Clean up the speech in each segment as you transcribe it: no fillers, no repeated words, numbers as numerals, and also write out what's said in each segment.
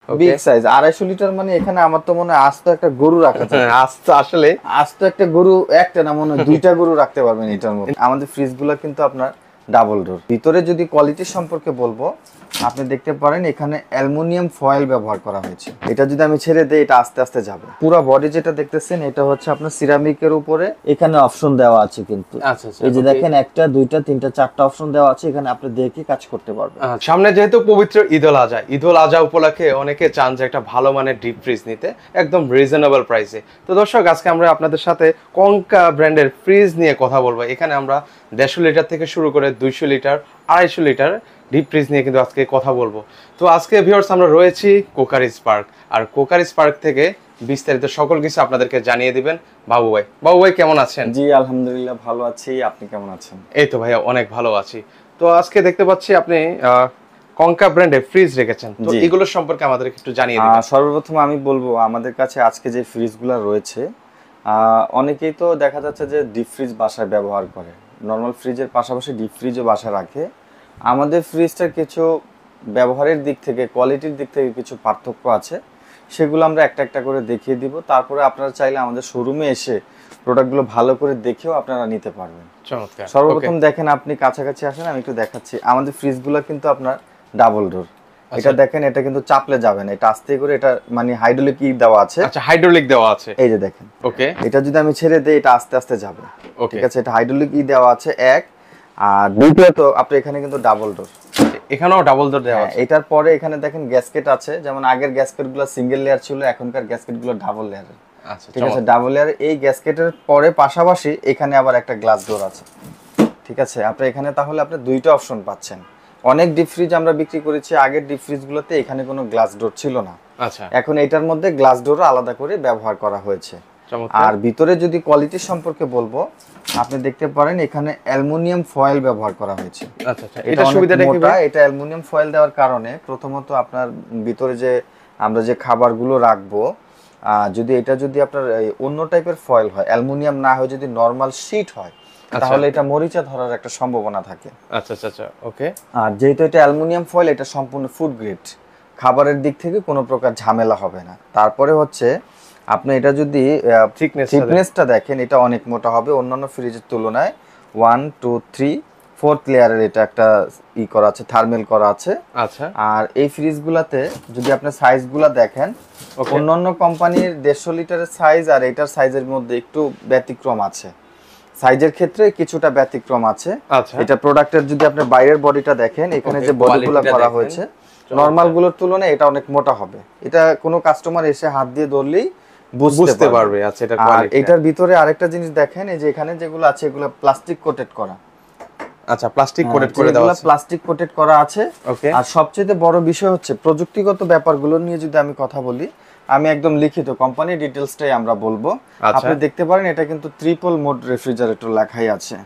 Big size 250 litre মানে এখানে আমার তো মনে হয় আস্ত একটা গরু রাখা যায়। আস্ত আসলে আস্ত একটা গরু, একটা না মনে হয় দুইটা গরু রাখতে পারবেন এটার মধ্যে। আমাদের ফ্রিজগুলো কিন্তু আপনার ডাবল ডোর। ভিতরে যদি কোয়ালিটি সম্পর্কে বলবো, আপনি দেখতে পারেন এখানে অ্যালুমিনিয়াম ফয়েল ব্যবহার করা হয়েছে। এটা যদি আমি ছেড়ে দেই এটা আস্তে আস্তে যাবে। পুরো বডি যেটা দেখতেছেন এটা হচ্ছে আপনার সিরামিকের উপরে, এখানে অপশন দেওয়া আছে কিন্তু। আচ্ছা আচ্ছা, এই যে দেখেন একটা দুইটা তিনটা চারটা অপশন দেওয়া আছে, এখানে আপনি দেখে কাজ করতে পারবেন। সামনে যেহেতু পবিত্র ঈদ উল আজহা উপলক্ষে অনেকে চান যে একটা ভালো মানের ডিপ ফ্রিজ নিতে একদম রিজনেবল প্রাইসে। তো দর্শক, আজকে আমরা আপনাদের সাথে কঙ্কা ব্র্যান্ডের ফ্রিজ নিয়ে কথা বলবো। এখানে আমরা 150 লিটার থেকে শুরু করে 200 লিটার 250 লিটার ডিপ ফ্রিজ নিয়ে কিন্তু আজকে কথা বলবো। তো আজকে ভিউয়ার্স আমরা রয়েছি কোকারি স্পার্ক, আর কোকারি স্পার্ক থেকে বিস্তারিত সকল কিছু আপনাদেরকে জানিয়ে দিবেন বাবু ভাই। বাবু ভাই কেমন আছেন? জি আলহামদুলিল্লাহ ভালো আছি, আপনি কেমন আছেন? এই তো ভাইয়া অনেক ভালো আছি। তো আজকে দেখতে পাচ্ছি আপনি কঙ্কা ব্র্যান্ডের ফ্রিজ রেখেছেন, তো এগুলোর সম্পর্কে আমাদের একটু জানিয়ে দিন। সর্বপ্রথম আমি বলবো আমাদের কাছে আজকে যে ফ্রিজগুলো রয়েছে, অনেকেই তো দেখা যাচ্ছে যে ডিপ ফ্রিজ বাসায় ব্যবহার করে, নর্মাল ফ্রিজের পাশাপাশি ডিপ ফ্রিজও বাসায় রাখে। আমাদের ফ্রিজটার কিছু ব্যবহারের দিক থেকে, কোয়ালিটির দিক থেকে কিছু পার্থক্য আছে, সেগুলো আমরা একটা একটা করে দেখিয়ে দিব। তারপরে আপনারা চাইলে আমাদের শোরুমে এসে প্রোডাক্টগুলো ভালো করে দেখেও আপনারা নিতে পারবেন। চমৎকার। সর্বপ্রথম দেখেন, আপনি কাছাকাছি আসেন, আমি একটু দেখাচ্ছি। আমাদের ফ্রিজগুলো কিন্তু আপনার ডাবল ডোর। এটা দেখেন, এটা কিন্তু চাপলে যাবে না, এটা আস্তে করে, এটা মানে হাইড্রোলিক দেওয়া আছে। আচ্ছা, হাইড্রোলিক দেওয়া আছে, এই যে দেখেন। ওকে, এটা যদি আমি ছেড়ে দেই এটা আস্তে আস্তে যাবে। ঠিক আছে, এটা হাইড্রোলিক দেওয়া আছে এক। আর দ্বিতীয়ত আপনি এখানে কিন্তু ডাবল ডোর, এখানেও ডাবল ডোর দেওয়া আছে। এটার পরে এখানে দেখেন গ্যাসকেট আছে, যেমন আগের গ্যাসকেটগুলো সিঙ্গেল লেয়ার ছিল, এখনকার গ্যাসকেটগুলো ডাবল লেয়ারের। আচ্ছা, ঠিক আছে, ডাবল লেয়ার। এই গ্যাসকেটের পরে পাশাপাশি এখানে আবার একটা গ্লাস ডোর আছে। ঠিক আছে, আপনি এখানে তাহলে আপনি দুইটা অপশন পাচ্ছেন। অনেক ডিপ ফ্রিজ আমরা বিক্রি করেছি, আগের ডিপ ফ্রিজগুলোতে এখানে কোনো গ্লাস ডোর ছিল না। আচ্ছা, এখন এটার মধ্যে গ্লাস ডোরও আলাদা করে ব্যবহার করা হয়েছে। আর ভিতরে যদি কোয়ালিটি সম্পর্কে বলবো, আপনি দেখতে পারেন এখানে অ্যালুমিনিয়াম ফয়েল ব্যবহার করা হয়েছে। আচ্ছা আচ্ছা, এটা সুবিধাটা কি? এটা অ্যালুমিনিয়াম ফয়েল দেওয়ার কারণে প্রথমত আপনার ভিতরে যে আমরা যে খাবারগুলো রাখবো, যদি এটা যদি আপনার অন্য টাইপের ফয়েল হয়, অ্যালুমিনিয়াম না হয়, যদি নরমাল শীট হয়, তাহলে এটা মরিচা ধরার একটা সম্ভাবনা থাকে। আচ্ছা আচ্ছা, ওকে। আর যেহেতু এটা অ্যালুমিনিয়াম ফয়েল, এটা সম্পূর্ণ ফুড গ্রেড, খাবারের দিক থেকে কোনো প্রকার ঝামেলা হবে না। তারপরে হচ্ছে আপনি এটা যদি থিকনেসটা দেখেন, এটা অনেক মোটা হবে অন্যান্য ফ্রিজের তুলনায়। 1 2 3 4th লেয়ারের এটা একটা করা আছে, থার্মেল করা আছে। আচ্ছা, আর এই ফ্রিজগুলোতে যদি আপনি সাইজগুলো দেখেন, অন্যান্য কোম্পানির 150 লিটারের সাইজ আর এটার সাইজের মধ্যে একটু ব্যতিক্রম আছে, সাইজের ক্ষেত্রে কিছুটা ব্যতিক্রম আছে। এটা প্রোডাক্টের যদি আপনি বাইরের বডিটা দেখেন, এখানে যে বডিগুলো করা হয়েছে নরমাল গুলোর তুলনায় এটা অনেক মোটা হবে। এটা কোনো কাস্টমার এসে হাত দিয়ে ধরলেই বুঝতে পারবে। আচ্ছা, এটা কোয়ালিটি। এটার ভিতরে আরেকটা জিনিস দেখেন, এই যে এখানে যেগুলো আছে এগুলো প্লাস্টিক কোটেড করা। আচ্ছা, প্লাস্টিক কোটেড করে দেওয়া আছে, প্লাস্টিক কোটেড করা আছে। ওকে। আর সবচেয়ে বড় বিষয় হচ্ছে প্রযুক্তিগত ব্যাপারগুলো নিয়ে যদি আমি কথা বলি, আমি একদম লিখিত কোম্পানি ডিটেইলসটাই আমরা বলবো। আপনি দেখতে পারেন এটা কিন্তু ট্রিপল মোড রেফ্রিজারেটর লেখাই আছে,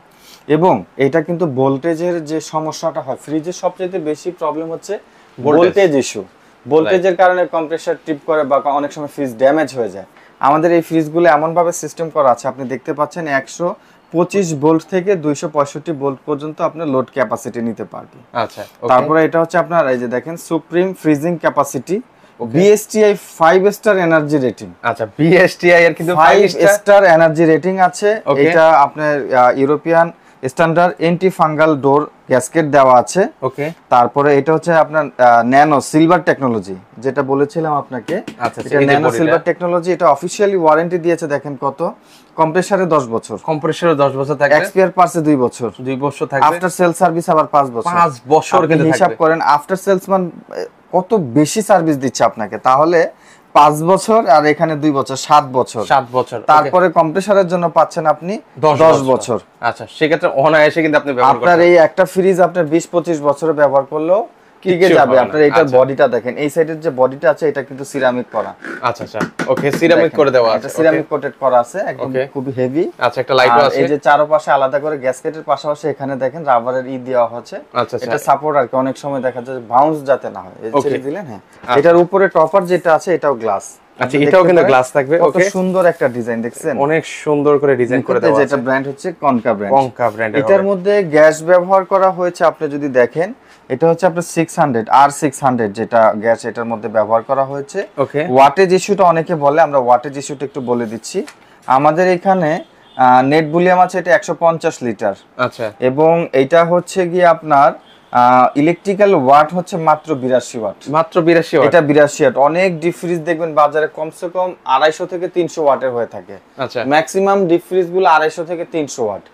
এবং এটা কিন্তু ভোল্টেজের যে সমস্যাটা হয় ফ্রিজের, সবচেয়ে বেশি প্রবলেম হচ্ছে ভোল্টেজ ইস্যু। ভোল্টেজের কারণে কম্প্রেসার ট্রিপ করে বা অনেক সময় ফ্রিজ ড্যামেজ হয়ে যায়। আমাদের এই ফ্রিজগুলো এমন ভাবে সিস্টেম করা আছে, আপনি দেখতে পাচ্ছেন 125 ভোল্ট থেকে 265 ভোল্ট পর্যন্ত আপনার লোড ক্যাপাসিটি নিতে পারবে। আচ্ছা, তারপরে এটা হচ্ছে আপনার এই যে দেখেন supreme freezing capacity, BSTI 5 star energy rating. আচ্ছা, বিএসটিআই এর কিন্তু 5 স্টার এনার্জি রেটিং আছে। এটা আপনার ইউরোপিয়ান স্ট্যান্ডার্ড এন্টি ফাঙ্গাল ডোর গ্যাসকেট দেওয়া আছে। ওকে। তারপরে এটা হচ্ছে আপনার ন্যানো সিলভার টেকনোলজি, যেটা বলেছিলাম আপনাকে। আচ্ছা, এটা ন্যানো সিলভার টেকনোলজি, এটা অফিশিয়ালি ওয়ারেন্টি দিয়েছে দেখেন কত, কম্প্রেসারে 10 বছর, কম্প্রেসরে 10 বছর থাকে, এক্সপায়ার পার্টসে 2 বছর, 2 বছর থাকবে, আফটার সেল সার্ভিস আবার 5 বছর। 5 বছর কিন্তু থাকবে। হিসাব করেন আফটার সেলসম্যান কত বেশি সার্ভিস দিচ্ছে আপনাকে, তাহলে 5 বছর আর এখানে 2 বছর, 7 বছর। 7 বছর। তারপরে কম্প্রেসারের জন্য পাচ্ছেন আপনি 10 বছর। আচ্ছা, সেক্ষেত্রে অনায়াসে কিন্তু আপনি ব্যবহার করতে, আপনার এই একটা ফ্রিজ আপনার 20-25 বছরে ব্যবহার করলেও টিকে যাবে। আপনার এটার বডিটা দেখেন, এই সাইডের যে বডিটা আছে এটা কিন্তু সিরামিক করা। আচ্ছা আচ্ছা, ওকে, সিরামিক করে দেওয়া আছে, এটা সিরামিক কোটেড করা আছে, একদম খুব হেভি। আচ্ছা, একটা লাইটও আছে। এই যে চারপাশে আলাদা করে গ্যাসকেটের পাশাপাশি এখানে দেখেন রাবারের দেওয়া আছে। আচ্ছা, এটা সাপোর্ট আর কি, অনেক সময় দেখা যায় বাউন্স যাতে না হয়, এই ছেড়ে দিলেন। হ্যাঁ, এটার উপরে টপার যেটা আছে এটাও গ্লাস। আচ্ছা, এটাও কিন্তু গ্লাস থাকবে। ওকে, সুন্দর একটা ডিজাইন দেখছেন, অনেক সুন্দর করে ডিজাইন করে দেওয়া আছে। যেটা ব্র্যান্ড হচ্ছে কনকা ব্র্যান্ড। কনকা ব্র্যান্ডের এটার মধ্যে গ্যাস ব্যবহার করা হয়েছে, আপনি যদি দেখেন এটা হচ্ছে আপনার 600 R600 যেটা গ্যাস এটার মধ্যে ব্যবহার করা হয়েছে। ওকে, ওয়াটেজ ইস্যুটা অনেকে বলে, আমরা ওয়াটেজ ইস্যুটা একটু বলে দিচ্ছি। আমাদের এখানে নেট ভলিউম আছে এটা 150 লিটার। আচ্ছা, এবং এটা হচ্ছে গিয়ে আপনার ইলেকট্রিক্যাল ওয়াট হচ্ছে মাত্র 82 ওয়াট। মাত্র 82 ওয়াট? এটা 82 ওয়াট। অনেক ডিপ ফ্রিজ দেখবেন বাজারে কমসে কম 250 থেকে 300 ওয়াটের হয়ে থাকে। আচ্ছা, ম্যাক্সিমাম ডিপ ফ্রিজ গুলো 250 থেকে 300 ওয়াট।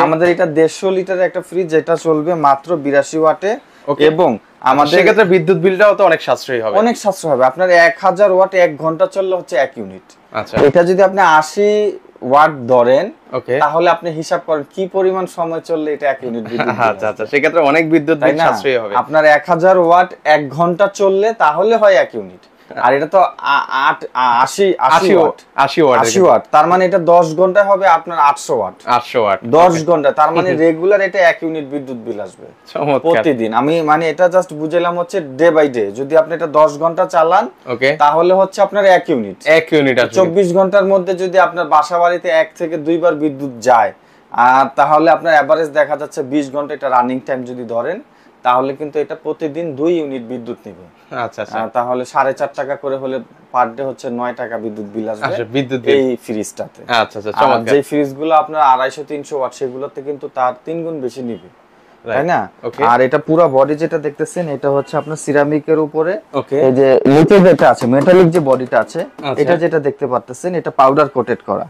আমাদের এটা 150 লিটারের একটা ফ্রিজ, যেটা চলবে মাত্র 82 ওয়াটে। এবং আমাদের সেক্ষেত্রে বিদ্যুৎ বিলটাও তো অনেক সাশ্রয়ী হবে। অনেক সাশ্রয় হবে। আপনার 1000 ওয়াট 1 ঘন্টা চললে হচ্ছে 1 ইউনিট। আচ্ছা, এটা যদি আপনি 80 ওয়াট ধরেন, ওকে, তাহলে আপনি হিসাব করেন কি পরিমাণ সময় চললে এটা 1 ইউনিট বিদ্যুৎ। আচ্ছা আচ্ছা, সেক্ষেত্রে অনেক বিদ্যুৎ বিল সাশ্রয়ী হবে। আপনার 1000 ওয়াট 1 ঘন্টা চললে তাহলে হয় 1 ইউনিট। আর এটা তো 80 ওয়াট, তার মানে এটা 10 ঘন্টায় হবে আপনার 800 ওয়াট। 800 ওয়াট 10 ঘন্টা, তার মানে রেগুলার এটা 1 ইউনিট বিদ্যুৎ বিল আসবে প্রতিদিন। আমি মানে এটা জাস্ট বুঝাইলাম হচ্ছে ডে বাই ডে। যদি আপনি এটা 10 ঘন্টা চালান, ওকে, তাহলে হচ্ছে আপনার 1 ইউনিট। 1 ইউনিট আসবে। 24 ঘন্টার মধ্যে যদি আপনার বাসা বাড়িতে 1 থেকে 2 বার বিদ্যুৎ যায়, আর তাহলে আপনার এভারেজ দেখা যাচ্ছে 20 ঘন্টা এটা রানিং টাইম যদি ধরেন, তাহলে কিন্তু এটা প্রতিদিন 2 ইউনিট বিদ্যুৎ নেবে। আচ্ছা আচ্ছা, তাহলে 4.5 টাকা করে হলে পার ডে হচ্ছে 9 টাকা বিদ্যুৎ বিল আসবে বিদ্যুৎ এই ফ্রিজটাতে। আচ্ছা আচ্ছা, চমৎকার। যে ফ্রিজগুলো আপনার 250-300 ওয়াট, সেগুলোতে কিন্তু তার 3 গুণ বেশি নেবে, তাই না? আর এটা পুরো বডি যেটা দেখতেছেন, এটা হচ্ছে আপনার সিরামিকের উপরে, এই যে নিচে যেটা আছে মেটালিক যে বডিটা আছে, এটা যেটা দেখতে পাচ্ছেন, এটা পাউডার কোটেড করা।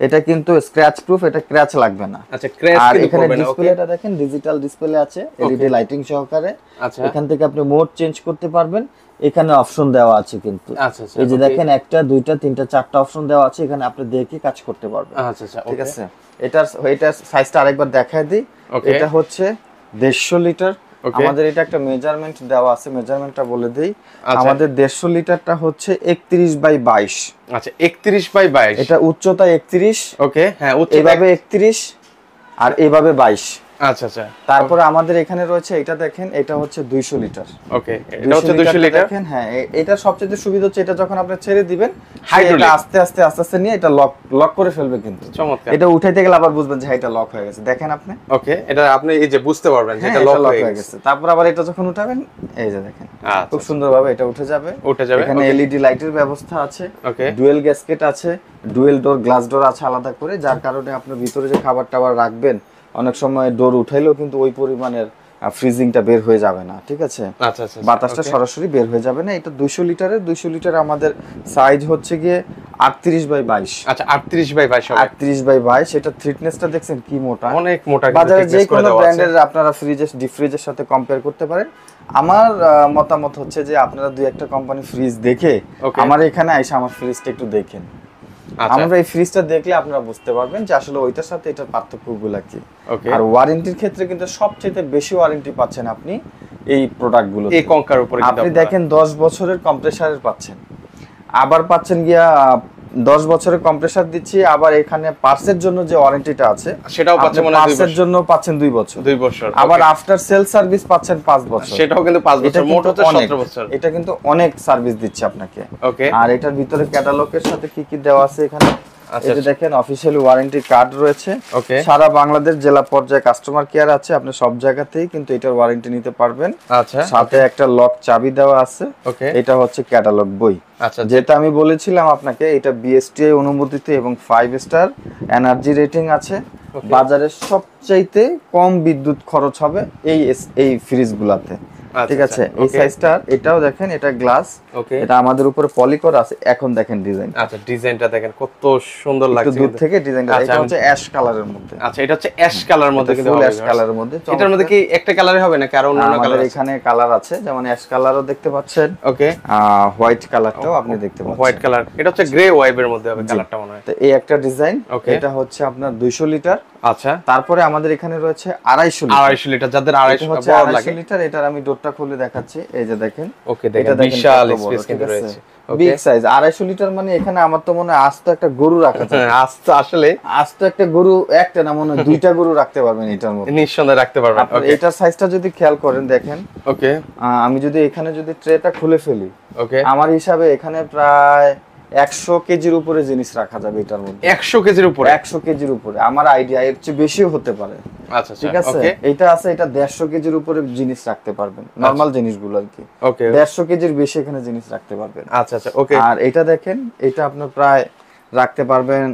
এটা কিন্তু স্ক্র্যাচ প্রুফ, এটা ক্র্যাচ লাগবে না। আচ্ছা, ক্র্যাচ কিন্তু করবে না। ডিসপ্লেটা দেখেন, ডিজিটাল ডিসপ্লে আছে এলইডি লাইটিং সহকারে। আচ্ছা, এখান থেকে আপনি মোড চেঞ্জ করতে পারবেন। এখানে অপশন দেওয়া আছে কিন্তু। আচ্ছা আচ্ছা, এই যে দেখেন, 1টা 2টা 3টা 4টা অপশন দেওয়া আছে, এখানে আপনি দেখে কাজ করতে পারবেন। আচ্ছা আচ্ছা, ঠিক আছে। এটার সাইজটা আরেকবার দেখায় দিই। এটা হচ্ছে 150 লিটার। আমাদের এটা একটা মেজারমেন্ট দেওয়া আছে, মেজারমেন্টটা বলে দেই। আমাদের 150 লিটারটা হচ্ছে 31/22। আচ্ছা, 31/22। এটা উচ্চতা 31। ওকে, হ্যাঁ, উচ্চতা এভাবে 31 আর এভাবে 22। আচ্ছা আচ্ছা, তারপরে আমাদের এখানে রয়েছে, এটা দেখেন, এটা হচ্ছে 200 লিটার। ওকে, এটা হচ্ছে 200 লিটার। দেখেন, হ্যাঁ, এটা সবচেয়ে সুবিধা হচ্ছে, এটা যখন আপনি ছেড়ে দিবেন, হাইড্রোলিক আস্তে আস্তে নিয়ে এটা লক করে ফেলবে কিন্তু। চমৎকার। এটা উঠাইতে গেলে আবার বুঝবেন যে এটা লক হয়ে গেছে। দেখেন আপনি, ওকে, এটা আপনি এই যে বুঝতে পারবেন যে এটা লক হয়ে গেছে। তারপর আবার এটা যখন উঠাবেন, এই যে দেখেন, খুব সুন্দরভাবে এটা উঠে যাবে। এখানে এলইডি লাইটের ব্যবস্থা আছে, ডুয়েল গ্যাসকেট আছে, ডুয়েল ডোর গ্লাস ডোর আছে আলাদা করে, যার কারণে আপনার ভিতরে যে খাবার টাবার রাখবেন, অনেক সময় ডোর উঠাইলেও কিন্তু ওই পরিমাণের ফ্রিজিংটা বের হয়ে যাবে না। ঠিক আছে, আচ্ছা আচ্ছা, বাতাসটা সরাসরি বের হয়ে যাবে না। এটা 200 লিটারের। 200 লিটার আমাদের সাইজ হচ্ছে গিয়ে 38/22। আচ্ছা, 38/22 হবে। 38/22। এটা থিকনেসটা দেখছেন কি মোটা, অনেক মোটা। বাজারে যে কোনো ব্র্যান্ডের আপনারা ডিপ ফ্রিজের সাথে কম্পেয়ার করতে পারেন। আমার মতামত হচ্ছে যে আপনারা দুই একটা কোম্পানি ফ্রিজ দেখে আমার এখানে আইসা আমার ফ্রিজটা একটু দেখেন। আমরা এই ফ্রিজটা দেখলে আপনারা বুঝতে পারবেন যে আসলে ওইটার সাথে এটার পার্থক্যগুলো কি। আর ওয়ারেন্টির ক্ষেত্রে কিন্তু সবচেয়ে বেশি ওয়ারেন্টি পাচ্ছেন আপনি এই প্রোডাক্টগুলো, এই কঙ্কার উপরে। আপনি দেখেন 10 বছরের কম্প্রেসারের পাচ্ছেন, আবার পাচ্ছেন গিয়া 10 বছরের কম্প্রেসার দিচ্ছি, আবার এখানে পার্টসের জন্য যে ওয়ারেন্টিটা আছে সেটাও পাচ্ছেন, মানে পার্টসের জন্য পাচ্ছেন 2 বছর। 2 বছর। আবার আফটার সেল সার্ভিস পাচ্ছেন 5 বছর। সেটাও কিন্তু 5 বছর, মোট হচ্ছে 17 বছর। এটা কিন্তু অনেক সার্ভিস দিচ্ছে আপনাকে। ওকে, আর এটার ভিতরে ক্যাটালগের সাথে কি কি দেওয়া আছে এখানে, এই যে দেখেন, অফিশিয়ালি ওয়ারেন্টি কার্ড রয়েছে। ওকে, সারা বাংলাদেশ জেলা পর্যায়ে কাস্টমার কেয়ার আছে, আপনি সব জায়গাতেই কিন্তু এটার ওয়ারেন্টি নিতে পারবেন। আচ্ছা, সাথে একটা লক চাবি দেওয়া আছে। ওকে, এটা হচ্ছে ক্যাটালগ বই। আচ্ছা, যেটা আমি বলেছিলাম আপনাকে, এটা বিএসটিআই অনুমোদিত এবং 5 স্টার এনার্জি রেটিং আছে। বাজারে সবচাইতে কম বিদ্যুৎ খরচ হবে এই ফ্রিজগুলাতে। ঠিক আছে, এই সাইজটা, এটাও দেখেন, এটা গ্লাস, এটা আমাদের উপরে পলি করা আছে। এখন দেখেন ডিজাইন। আচ্ছা, ডিজাইনটা দেখেন কত সুন্দর লাগছে দূর থেকে ডিজাইনটা। এটা হচ্ছে অ্যাশ কালারের মধ্যে। আচ্ছা, এটা হচ্ছে অ্যাশ কালারের মধ্যে, কিন্তু ফুল অ্যাশ কালারের মধ্যে। এটার মধ্যে কি একটা কালারে হবে নাকি আরো অন্য কালার? এখানে কালার আছে, যেমন অ্যাশ কালারও দেখতে পাচ্ছেন। ওকে, হোয়াইট কালারটাও আপনি দেখতে পাচ্ছেন। হোয়াইট কালার, এটা হচ্ছে গ্রে ওয়াইবের মধ্যে হবে কালারটা মনে হয়। তো এই একটা ডিজাইন, এটা হচ্ছে আপনার 200 লিটার। আচ্ছা, তারপরে আমাদের এখানে রয়েছে 250 লিটার। 250 লিটার, যাদের 250 লিটার, এটার আমি ডোরটা খুলে দেখাচ্ছি। এই যে দেখেন, ওকে, দেখেন বিশাল স্পেস কিন্তু রয়েছে। বিগ সাইজ 250 লিটার, মানে এখানে আমার তো মনে হয় আস্ত একটা গরু রাখা যায়। আস্ত, আসলে আস্ত একটা গরু, একটা না মনে হয় 2টা গরু রাখতে পারবেন এটার মধ্যে, নিঃসন্দেহে রাখতে পারবেন। ওকে, এটার সাইজটা যদি খেয়াল করেন, দেখেন। ওকে, আমি যদি এখানে যদি ট্রেটা খুলে ফেলি, ওকে, আমার হিসাবে এখানে প্রায় 100 কেজির উপরে জিনিস রাখা যাবে এটার মধ্যে। 100 কেজির উপরে? 100 কেজির উপরে, আমার আইডিয়া এর চেয়ে বেশিও হতে পারে। আচ্ছা ঠিক আছে, এটা আছে, এটা 150 কেজির উপরে জিনিস রাখতে পারবেন, নরমাল জিনিসগুলো আর কি। ওকে, 150 কেজির বেশি এখানে জিনিস রাখতে পারবেন। আচ্ছা আচ্ছা, ওকে। আর এটা দেখেন, এটা আপনি প্রায় রাখতে পারবেন,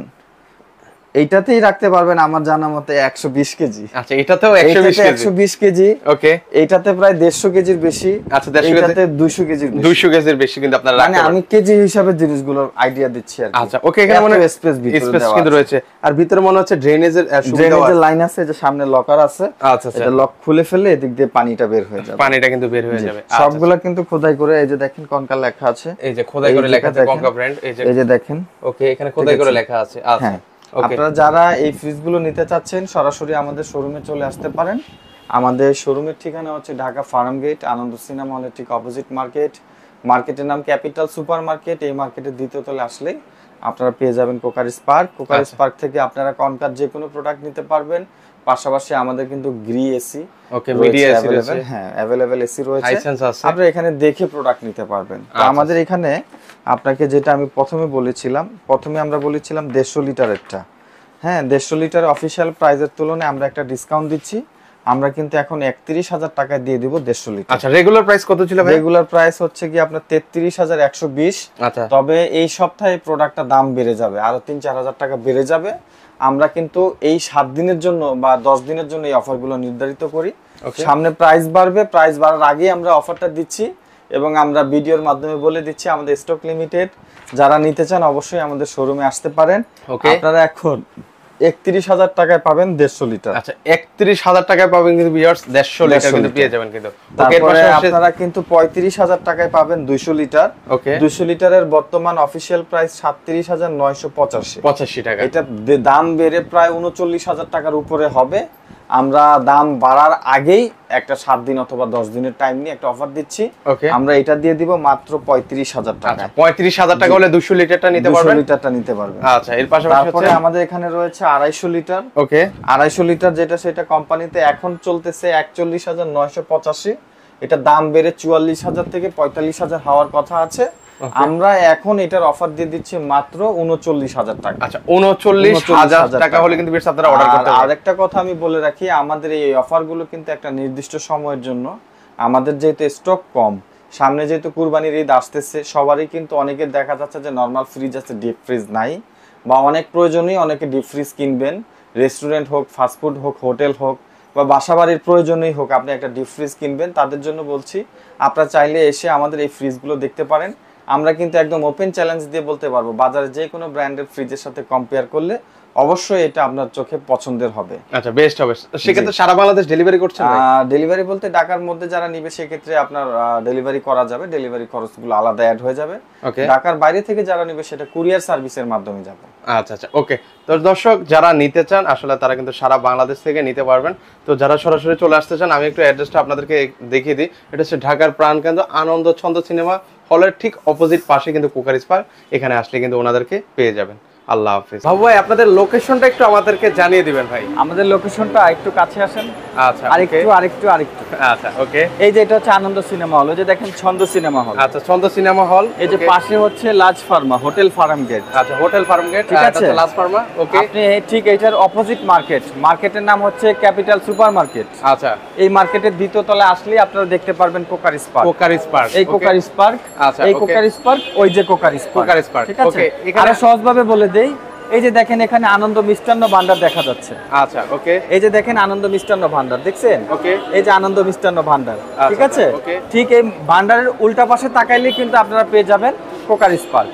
এইটাতেই রাখতে পারবেন আমার জানা মতে 120 কেজি। আচ্ছা, এটাতেও 120 কেজি। ওকে, এইটাতে প্রায় 150 কেজির বেশি। আচ্ছা, 150 এইটাতে 200 কেজির বেশি। 200 কেজির বেশি কিন্তু আপনারা রাখতে মানে আমি কেজি হিসাবে জিনিসগুলোর আইডিয়া দিচ্ছি আর কি। আচ্ছা, ওকে। এখানে মনে স্পেস কিন্তু রয়েছে, আর ভিতরে মনে হচ্ছে ড্রেনেজের সুবিধা আছে, লাইন আছে, যে সামনে লকার আছে। আচ্ছা আচ্ছা, এটা লক খুলে ফেলে এদিক দিয়ে পানিটা বের হয়ে যাবে, পানিটা কিন্তু বের হয়ে যাবে। সবগুলা কিন্তু খোদাই করে, এই যে দেখেন কনকা লেখা আছে, এই যে খোদাই করে লেখা আছে কনকা ব্র্যান্ড, এই যে দেখেন। ওকে, এখানে খোদাই করে লেখা আছে। আচ্ছা, আপনারা যারা এই ফ্রিজগুলো নিতে চাচ্ছেন সরাসরি আমাদের শোরুমে চলে আসতে পারেন। আমাদের শোরুমের ঠিকানা হচ্ছে ঢাকা ফার্ম গেট, আনন্দ সিনেমা হলের ঠিক অপোজিট মার্কেট। মার্কেটের নাম ক্যাপিটাল সুপার মার্কেট। এই মার্কেটের দ্বিতীয় তলে আসলে আপনারা পেয়ে যাবেন কোকারিস পার্ক। কোকারিস পার্ক থেকে আপনারা কনকার যে কোনো প্রোডাক্ট নিতে পারবেন। পাশাপাশি আমাদের কিন্তু গ্রি এসি, ওকে, মিডিয়া এসি রয়েছে, হ্যাঁ अवेलेबल এসি রয়েছে, হাইসেন্স আছে, আপনারা এখানে দেখে প্রোডাক্ট নিতে পারবেন। তো আমাদের এখানে আপনাকে যেটা আমি প্রথমে আমরা বলেছিলাম 150 লিটারেরটা, হ্যাঁ 150 লিটার অফিশিয়াল প্রাইসের তুলনায় আমরা একটা ডিসকাউন্ট দিচ্ছি। আমরা কিন্তু এখন 31,000 টাকায় দিয়ে দিব 150 লিটার। আচ্ছা, রেগুলার প্রাইস কত ছিল ভাই? রেগুলার প্রাইস হচ্ছে কি আপনার 33,120। আচ্ছা, তবে এই সপ্তাহে প্রোডাক্টটা দাম বেড়ে যাবে, আরো 3-4 হাজার টাকা বেড়ে যাবে। আমরা কিন্তু এই 7 দিনের জন্য বা 10 দিনের জন্য এই অফারগুলো নির্ধারিত করি। সামনে প্রাইস বাড়বে, প্রাইস বাড়ার আগেই আমরা অফারটা দিচ্ছি এবং আমরা ভিডিওর মাধ্যমে বলে দিচ্ছি আমাদের স্টক লিমিটেড। যারা নিতে চান অবশ্যই আমাদের শোরুমে আসতে পারেন। আপনারা এখন 31,000 টাকায় পাবেন 150 লিটার। আচ্ছা, 31,000 টাকায় পাবেন কিন্তু ভিউয়ার্স 150 লিটার কিন্তু পেয়ে যাবেন কিন্তু। তারপরে আপনারা কিন্তু 35,000 টাকায় পাবেন 200 লিটার। ওকে, 200 লিটারের বর্তমান অফিশিয়াল প্রাইস 37,985 টাকা। এটা দাম বেড়ে প্রায় 39,000 টাকার উপরে হবে। আমরা দাম বাড়ার আগেই একটা 7 দিন অথবা 10 দিনের টাইম নিয়ে একটা অফার দিচ্ছি। আমরা এটা দিয়ে দিব মাত্র 35,000 টাকা। 35,000 টাকা হলে 200 লিটারটা নিতে পারবেন, 200 লিটারটা নিতে পারবেন। আচ্ছা, এর পাশাপাশি তারপরে আমাদের এখানে রয়েছে 250 লিটার। ওকে, 250 লিটার যেটা সেটা কোম্পানিতে এখন চলতেছে 41,985। এটা দাম বেড়ে 44,000 থেকে 45,000 হওয়ার কথা আছে। আমরা এখন এটার অফার দিয়ে দিচ্ছি মাত্র 39,000 টাকা। আচ্ছা, 39,000 টাকা হলে কিন্তু বেশ আপনারা অর্ডার করতে পারবেন। আরেকটা কথা আমি বলে রাখি, আমাদের এই অফারগুলো কিন্তু একটা নির্দিষ্ট সময়ের জন্য। আমাদের যেহেতু স্টক কম, সামনে যেহেতু কুরবানির ঈদ আসতেছে, সবারই কিন্তু অনেকের দেখা যাচ্ছে যে নরমাল ফ্রিজ আছে, ডিপ ফ্রিজ নাই, বা অনেক প্রয়োজনেই অনেকে ডিপ ফ্রিজ কিনবেন। রেস্টুরেন্ট হোক, ফাস্টফুড হোক, হোটেল হোক বা বাসাবাড়ির প্রয়োজনেই হোক, আপনি একটা ডিপ ফ্রিজ কিনবেন। তাদের জন্য বলছি, আপনারা চাইলে এসে আমাদের এই ফ্রিজগুলো দেখতে পারেন। আমরা কিন্তু একদম ওপেন চ্যালেঞ্জ দিয়ে বলতে পারবো, বাজারে যে কোনো ব্র্যান্ডের ফ্রিজের সাথে কম্পেয়ার করলে অবশ্যই এটা আপনার চোখে পছন্দের হবে। আচ্ছা, বেস্ট হবে। সেক্ষেত্রে সারা বাংলাদেশ ডেলিভারি করছেন? ডেলিভারি বলতে ঢাকার মধ্যে যারা নিবে সেক্ষেত্রে আপনার ডেলিভারি করা যাবে, ডেলিভারি খরচগুলো আলাদা অ্যাড হয়ে যাবে। ঢাকার বাইরে থেকে যারা নিবে সেটা কুরিয়ার সার্ভিসের মাধ্যমে যাবে। আচ্ছা আচ্ছা, ওকে। তো দর্শক যারা নিতে চান আসলে তারা কিন্তু সারা বাংলাদেশ থেকে নিতে পারবেন। তো যারা সরাসরি চলে আসতে চান, আমি একটু অ্যাড্রেসটা আপনাদেরকে দেখিয়ে দিই। এটা হচ্ছে ঢাকার প্রাণকেন্দ্র আনন্দ ছন্দ সিনেমা হলের ঠিক অপোজিট পাশে কিন্তু কোকারিস পার্ক। এখানে আসলে কিন্তু ওনাদেরকে পেয়ে যাবেন। আল্লাহ হাফেজ। বাবু ভাই, আপনাদের লোকেশনটা একটু আমাদেরকে জানিয়ে দিবেন ভাই। আমাদের লোকেশনটা একটু কাছে আসেন। আচ্ছা, আরেকটু। আচ্ছা, ওকে। এই যে এটা হচ্ছে আনন্দ সিনেমা হল, যে দেখেন ছন্দ সিনেমা হল। আচ্ছা, ছন্দ সিনেমা হল। এই যে পাশে হচ্ছে লাজ ফার্মা, হোটেল ফার্ম গেট। আচ্ছা, হোটেল ফার্ম গেট, ঠিক আছে, লাজ ফার্মা। ওকে, আপনি ঠিক এটার অপোজিট মার্কেটের নাম হচ্ছে ক্যাপিটাল সুপার মার্কেট। আচ্ছা, এই মার্কেটের দ্বিতীয় তলায় আসলে আপনারা দেখতে পারবেন কোকারিস পার্ক। এই ওকে। কোকারিস পার্ক। আচ্ছা, এই কোকারিস পার্ক, ওই যে কোকারিস পার্ক। ঠিক আছে, আরো সহজভাবে বলে দেই। এই যে দেখেন এখানে আনন্দ মিষ্টান্ন ভান্ডার দেখা যাচ্ছে। আচ্ছা, ওকে। এই যে দেখেন আনন্দ মিষ্টান্ন ভান্ডার দেখছেন? ওকে। এই যে আনন্দ মিষ্টান্ন ভান্ডার, ঠিক আছে? ঠিক এই ভান্ডারের উল্টা পাশে তাকাইলে কিন্তু আপনারা পেয়ে যাবেন কোকারিস পার্ক।